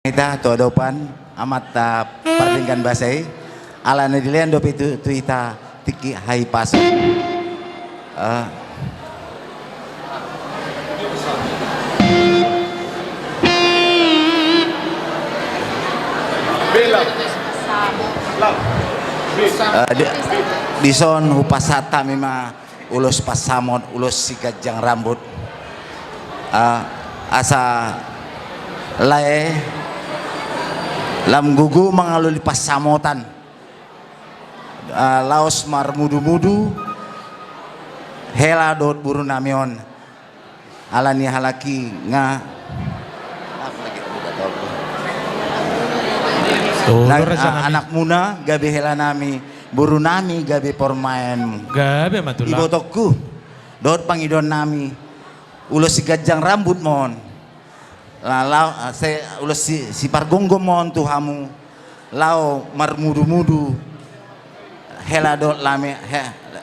Ita todopan amat perlingkan basai ala nadilian dop itu ita tiki hai paso di son upasata mima ulus pasamot ulus sikajang rambut asa lae lam gugu mengaluli pasamotan laos mar mudu-mudu hela dot buru namion alani halaki nga anak muna gabi hela nami buru nami gabi pormaen gabi matulah ibotokku dot pangidon nami ulos si gajang rambut mon lalau saya ulos si pargonggo mon tuhamu lau marmudu-mudu hela dot lame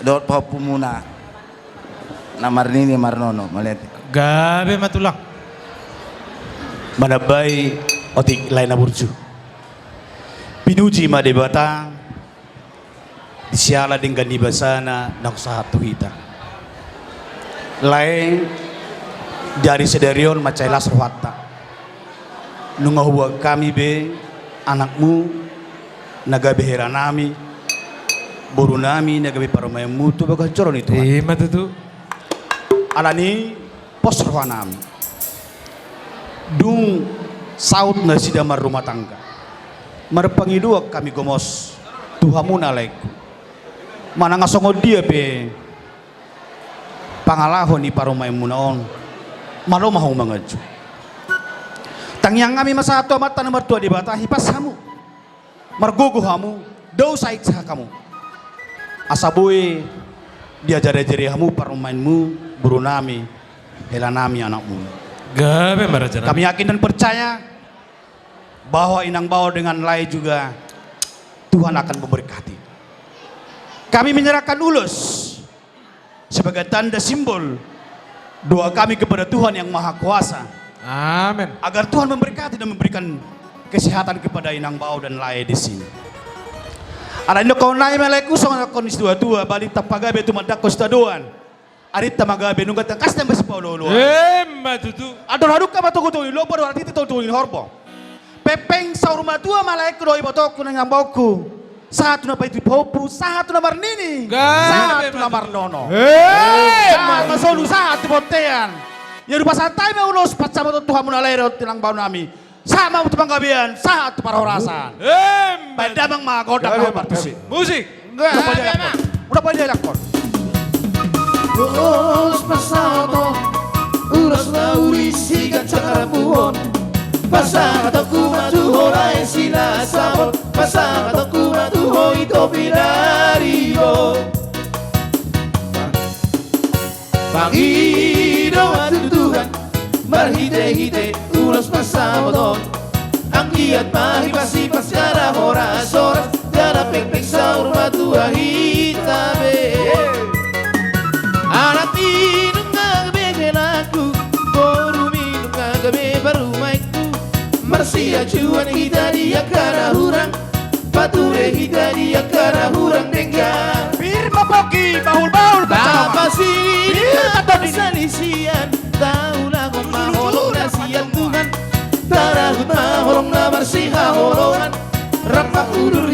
dot popumuna namar nini marnono malet gabe matulak manabay otik lain na burju pinuji madebata siala dengan nibasana naksahat tuhita lain dari sedarion macai lasrohatta nunga huwag kami be anakmu nagabihira nami buru nami nagabi paramay mutu baga coron itu matutu alani posroha nami dung saut na sidamar rumah tangga marpangiduak kami gomos tuhamu nalaiku mana ngasongod dia be pangalahon ni paramay munaon malo mahong mangaju tangyang kami masato mata nomor 2 di bata hipas kamu margogo kamu daw sait sa kamu asaboy diajar-ajari kamu parumainmu buru nami hela nami anakmu gabe marajana kami yakin dan percaya bahwa inang bawa dengan lai juga Tuhan akan memberkati kami menyerahkan ulus sebagai tanda simbol doa kami kepada Tuhan yang Maha Kuasa. Amin. Agar Tuhan memberkati dan memberikan kesehatan kepada inang bau dan lae di sini. Ada indo kau naik meleku soal konis dua balik tapagabe tu madak kostadoan. Arit tamagabe nunggat kas tembes paulolo. Matutu. Ador haduk ka batuko tu lobo arti tu horbo. Pepeng saurma tua maleku doi batoku nang bauku. Satu na paitu popu, satu na marnini, satu na marnono. Satu solu satu botean. Ya di pasal time ulos pasama to Tuhan munalairo tilang bau nami. Sama untuk panggabian, satu parorasan. Pada mang magoda kau partisi. Musik. Udah banyak lakon. Ulos pasama ulos lauli siga carabuon. Pasama to kumatu horai sila sabot. Pasama to kumatu hoi to pinario. Pangido Tuhan marhite-hite ulos pasabodon ang giat mahibasi paskara horas-horas dana pekpek saur matua hitabe anak inung ngagabe kelaku boru minum ngagabe barumaiku marsia cuan hita dia kara hurang pature hita dia kara hurang dengga Firma poki baul-baul Tapa sini atau salisian tahu lagu maholo nasian Tuhan taragut mahorong na marsiha holoran rapak udur